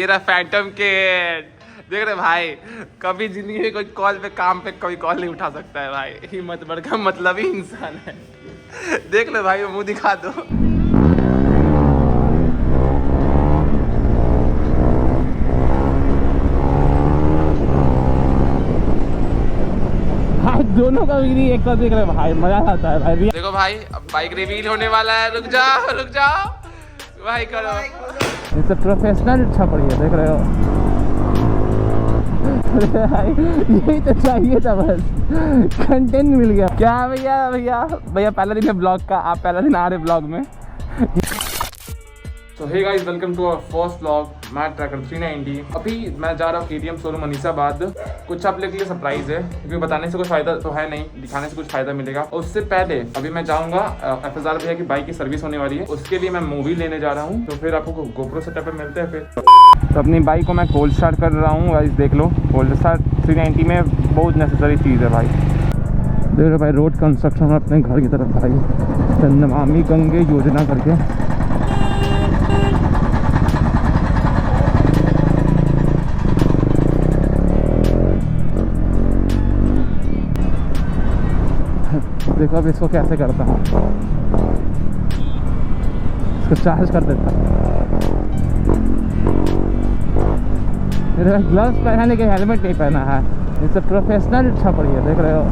मेरा फैंटम के देख रहे भाई, कभी जिंदगी में कोई कॉल पे काम पे कोई कॉल नहीं उठा सकता है भाई। हिम्मत बढ़कर मतलब ही इंसान है। देख लो भाई, वो मुंह दिखा दो। दोनों का भी एक साथ देख रहे भाई, मजा आता है भाई। देखो भाई, अब बाइक रिवील होने वाला है। रुक जाओ भाई, करो। इससे प्रोफेशनल अच्छा पड़ी है, देख रहे हो। यही तो चाहिए था, बस कंटेंट मिल गया। क्या भैया पहला दिन है ब्लॉग का, आप पहला दिन आ रहे ब्लॉग में। तो hey guys, welcome to our first vlog mat tracker 390। अभी मैं जा रहा हूँ KTM शोरूम अनीसाबाद। कुछ आप लोग के लिए सरप्राइज है, क्योंकि बताने से कुछ फायदा तो है नहीं, दिखाने से कुछ फायदा मिलेगा। और उससे पहले अभी मैं जाऊँगा FSR भैया की बाइक की सर्विस होने वाली है, उसके लिए मैं मूवी लेने जा रहा हूँ। तो फिर आपको GoPro सेटअप पे मिलते हैं। फिर तो अपनी बाइक को मैं कोल्ड स्टार्ट कर रहा हूँ गाइस, देख लो। कोल्ड स्टार्ट 390 में बहुत नेसेसरी चीज़ है भाई। देख लो भाई, रोड कंस्ट्रक्शन अपने घर की तरफ भाई, नमामि गंगे योजना करके। देखो अब इसको कैसे करता हूँ, इसको चार्ज कर देता हूँ। ग्लव्स पहना लेकिन हेलमेट नहीं पहना है, इससे प्रोफेशनल अच्छा पड़ी है, देख रहे हो।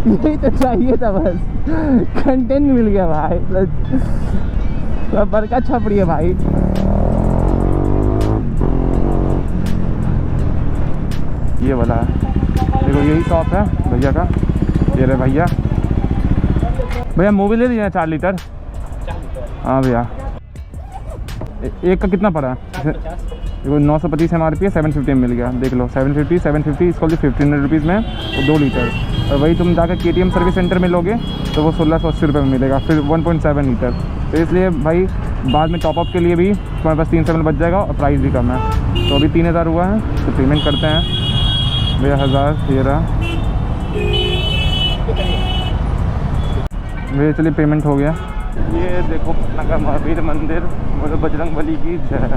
यही तो चाहिए था, बस कंटेंट मिल गया भाई। बड़का अच्छा पड़ी है भाई। ये वाला है, देखो यही शॉप है भैया का। ये रहे भैया मूवी ले लीजिए 4 लीटर। हाँ भैया, एक का कितना पड़ा? देखो 925 MRP है, 750 में मिल गया। देख लो 750 इसको 1500 रुपीज़ में, तो 2 लीटर। और वही तुम जाकर KTM सर्विस सेंटर में लोगे तो वो 1680 रुपये में मिलेगा, फिर 1.7 लीटर। तो इसलिए भाई बाद में टॉपअप के लिए भी तुम्हारे पास 300 में बच जाएगा और प्राइस भी कम है। तो अभी 3000 हुआ है, तो पेमेंट करते हैं भैया। 1000 13 भैया, चलिए पेमेंट हो गया। ये देखो नगर महावीर मंदिर, बोलो बजरंग बली की जय,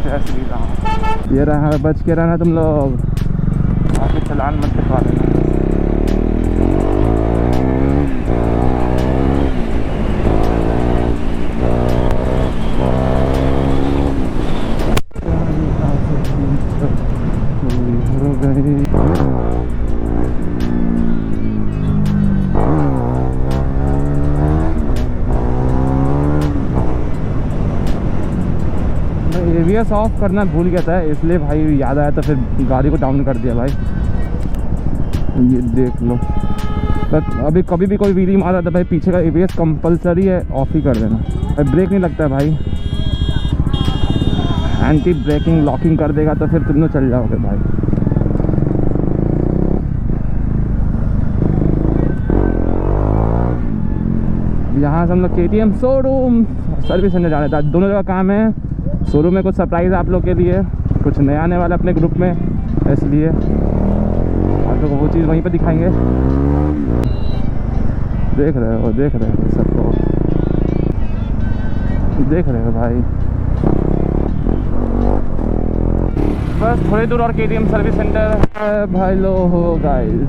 जय श्री राम। ये रहा, बच के रहना तुम लोग, आगे चलान मत कटवा देना। ABS ऑफ करना भूल गया था, इसलिए भाई याद आया, तो फिर गाड़ी को डाउन कर दिया भाई। ये देख लो, तो अभी कभी भी कोई व्हीली मारा था भाई, पीछे का ABS कंपलसरी है, ऑफ ही कर देना भाई। ब्रेक नहीं लगता है भाई, एंटी ब्रेकिंग लॉकिंग कर देगा तो फिर तुम लोग चल जाओगे भाई। यहाँ से हम लोग KTM शोरूम सर्विस सेंटर जाने था। दोनों जगह काम है। शोरूम में कुछ सरप्राइज़ आप लोग के लिए, कुछ नया आने वाला अपने ग्रुप में, इसलिए आप लोग को वो चीज़ वहीं पे दिखाएंगे। देख रहे हो सबको, देख रहे हो भाई। बस थोड़ी दूर और KTM सर्विस सेंटर है भाई लो हो गाइस।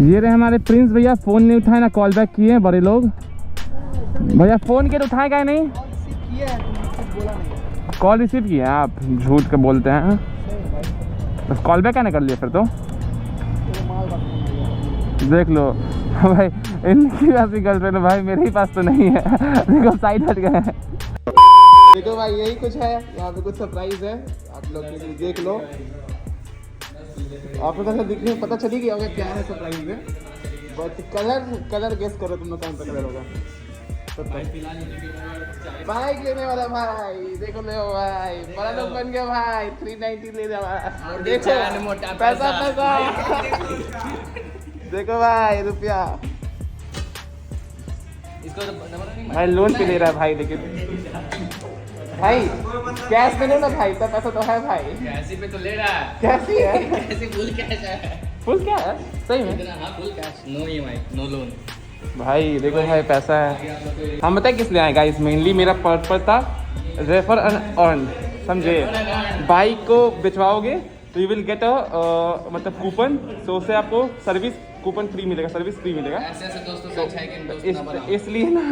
ये रहे हमारे प्रिंस भैया, फ़ोन नहीं उठाए ना कॉल बैक किए बड़े लोग। भैया फ़ोन किए तो उठाएगा ही नहीं। कॉल रिसीव किए हैं आप, झूठ के बोलते हैं। बस कॉल बैक क्या कर लिया फिर तो। देख लो भाई, इनकी वैसी गर्लफ्रेंड भाई मेरे ही पास तो नहीं है। देखो साइड हट गए। देखो भाई, यही कुछ है यहाँ पे, कुछ सरप्राइज है आप लोग के लिए, देख लो। आपको तो दिखने में पता चली गया होगा क्या है सरप्राइज में, बट कलर गेस करो तुम लोग, कौन सा कलर होगा। बाइक लेने वाला भाई, देखो ले भाई, बड़ा लोग बन गया भाई। 390 ले जा, देखो पैसा देखो भाई, रुपया भाई लोन पे ले रहा है भाई, लेकिन भाई कैश में लो ना भाई, तो पैसा तो है भाई। कैश पे तो ले रहा है, कैसी है? कैसी फुल कैश है, फुल कैश सही में। हाँ full cash, no EMI no loan. भाई देखो भाई पैसा है। हम बताए किस लिए आए गाइस, मेनली मेरा पर्पस था रेफर एंड अर्न, समझे। बाइक को बिचवाओगे तो यू विल गेट अ मतलब कूपन, तो उससे आपको सर्विस कूपन फ्री मिलेगा, सर्विस फ्री मिलेगा। ऐसे दोस्तों से अच्छा है कि दोस्त ना बनाओ। इसलिए ना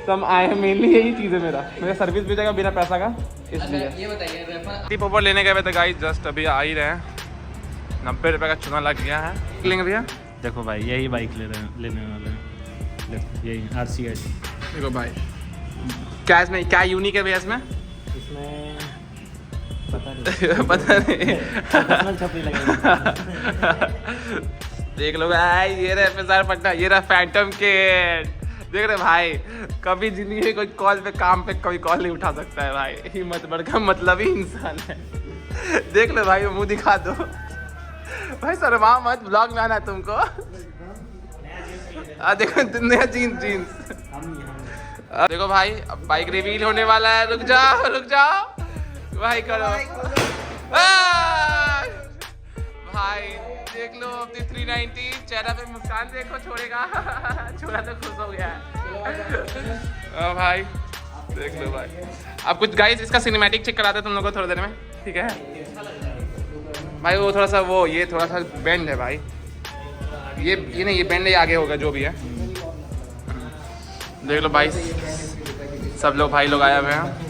तो हम आए हैं, मेनली यही चीज़ है मेरा सर्विस भी जाएगा बिना पैसा का, इसलिए। ये बताइए रेफर टी पोपर लेने गए थे गाइस, जस्ट अभी आ ही रहे हैं। 90 रुपये का चुना लग गया है। लेंगे भैया, देखो भाई यही बाइक लेने वाले हैं, देखो यही RCI। देखो भाई क्या इसमें क्या यूनिक है भैया इसमें? इसमें पता नहीं पता नहीं। पर्सनल छपरी लगेगी। देख लो भाई, ये रहा FSR पटना, ये रहा फैंटम किड। देख रहे भाई, कभी जिंदगी में कोई कॉल पे काम पे कोई कॉल नहीं उठा सकता है भाई, हिम्मत बढ़कर मतलब ही इंसान है। देख लो भाई, मुंह दिखा दो भाई, शर्मा मत, ब्लॉग में आना है तुमको। देखो नया जीन्स। देखो भाई, अब बाइक रिवील होने वाला है, रुक जाओ भाई, करो भाई। देख लो अपनी 390, चेहरा पे मुस्कान देखो, छोड़ेगा छोड़ा तो खुश हो गया है। भाई देख लो भाई। अब कुछ गाइस इसका सिनेमैटिक चेक कराते तुम लोगों को थोड़ी देर में, ठीक है भाई। वो थोड़ा सा ये थोड़ा सा बेंड है भाई, ये नहीं, ये बेंड है, आगे होगा जो भी है। देख लो भाई, सब लोग भाई लोग आए हुए हैं।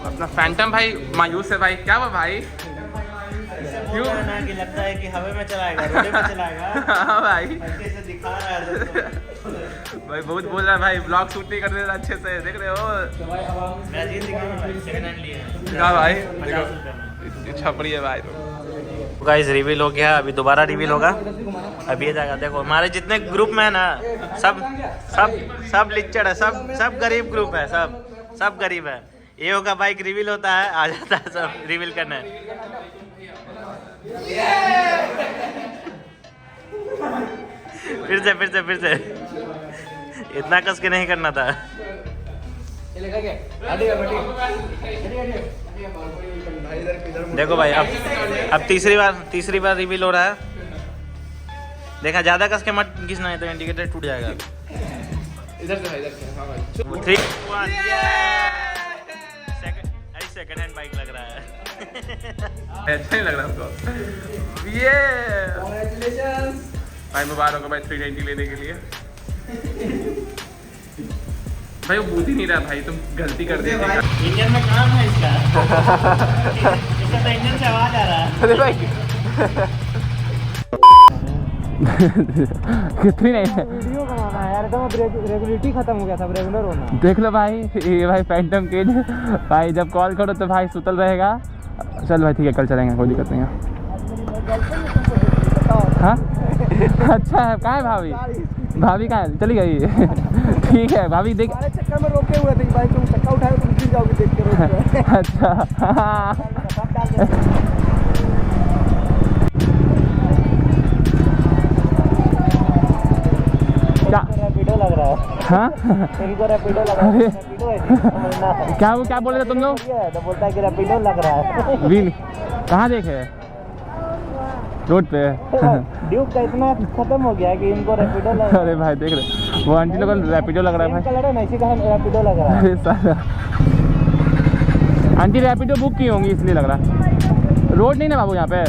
अपना फैंटम भाई मायूस है भाई, क्या हुआ भाई? क्यों कि लगता है कि हवा में चलाएगा, रोड पे चलाएगा। हाँ भाई, अच्छे से दिखा रहा है दोस्तों। भाई बहुत बोल रहा है भाई, ब्लॉग शूट नहीं कर रहे अच्छे से, देख रहे हो। मैं जीत गया भाई, सेकंड हैंड लिए हैं। क्या भाई, 50 रुपये में। छपड़ी है भाई। गाइस रिवील हो गया, अभी दोबारा रिवील होगा। अभी ये जाएगा, देखो हमारे जितने ग्रुप में है ना, सब लिचड़ है, सब गरीब ग्रुप है, सब गरीब है। ये होगा बाइक रिवील होता है, आ जाता है सब रिवील करने। फिर से इतना कस के नहीं करना था। देखो भाई, अब तीसरी बार रिवील हो रहा है। देखा, ज्यादा कस के मत घिसना है तो इंडिकेटर टूट जाएगा। इधर से हाँ भाई। 3 1 सेकंड हैंड बाइक लग रहा है। अच्छा नहीं लग रहा आपको? ये भाई मुबारक हो भाई 390 लेने के लिए। भाई वो बूझ ही नहीं रहा भाई, तुम गलती कर दी। इंजन में काम है इसका। इसका तो इंजन से आवाज आ रहा है। अरे भाई कितनी नहीं है वीडियो बनाना है यार, एकदम रेगुलेटिव खत्म हो गया था, रेगुलर होना। देख लो भाई, ये भाई फैंटम किड भाई, जब कॉल करो तो भाई सुतल रहेगा। चल भाई ठीक है, कल चलेंगे, कोई दिक्कत नहीं है। हाँ अच्छा है, कहाँ है भाभी? भाभी कहाँ है? चली गई। ठीक है भाभी, देख चक्कर में रोके हुए थे भाई, तुम चक्का उठाए तुम गिर जाओगे देख के। अच्छा क्या रैपिडो लग रहा है। हाँ इनको रैपिडो लग रहा है, रैपिडो है क्या बोल रहे थे तुम लोग? तो बोलता है कि रैपिडो लग रहा है। व्हील कहाँ देखे? रोड पे। ड्यूक का इतना खत्म हो गया है कि इनको रैपिडो लग रहा है। अरे भाई देख रहे, वो आंटी लोग रैपिडो लग रहा है भाई। कलर है ना, इसी का रैपिडो लग रहा है। अरे साला, आंटी रैपिडो बुक की होंगी इसलिए लग रहा है। रोड नहीं ना बाबू यहाँ पे।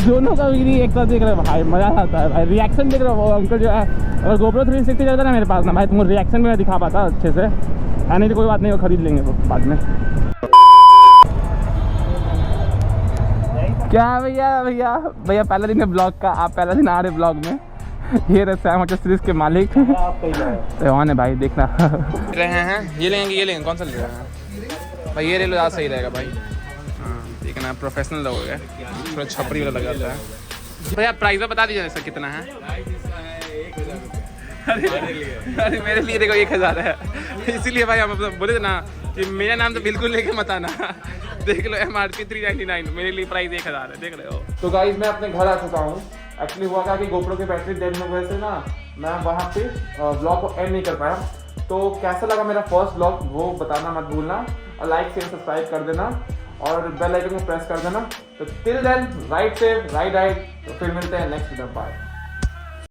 दोनों का भी एक साथ देख रहे हो भाई, मजा आता है भाई। रिएक्शन देख रहे हो, वो अंकल जो है, अगर GoPro 360 रहता ना मेरे पास ना भाई, तुमको रिएक्शन में दिखा पाता अच्छे से। नहीं तो कोई बात नहीं, वो खरीद लेंगे वो बाद में। क्या भैया पहला दिन है ब्लॉग का, आप पहला दिन आ रहे ब्लॉग में। ये रहे सैम ऑटो सीरीज के मालिक रेहान है भाई, देखना रहे हैं। ये लेंगे कौन सा ले रहे हैं भाई? ये ले लो, ज़्यादा सही रहेगा भाई। ठीक है ना, प्रोफेशनल लोग है, थोड़ा छपरी वाला लग जाता है। भैया प्राइस बता दीजिए सर कितना है? अरे मेरे लिए देखो 1000 है, इसीलिए भाई हम बोले थे ना कि मेरा नाम तो बिल्कुल लेके मत आना। देख लो MRP 399, मेरे लिए प्राइस 1000 है, देख रहे हो। तो गाइस मैं अपने घर आ चुका हूँ। एक्चुअली हुआ क्या कि GoPro की बैटरी डेड होने की वजह से ना मैं वहाँ पे व्लॉग को एंड नहीं कर पाया। तो कैसा लगा मेरा फर्स्ट व्लॉग वो बताना मत भूलना, और लाइक शेयर सब्सक्राइब कर देना और बेल आइकन को प्रेस कर देना। तो till then right safe right, तो फिर मिलते हैं नेक्स्ट वीडियो। बाय।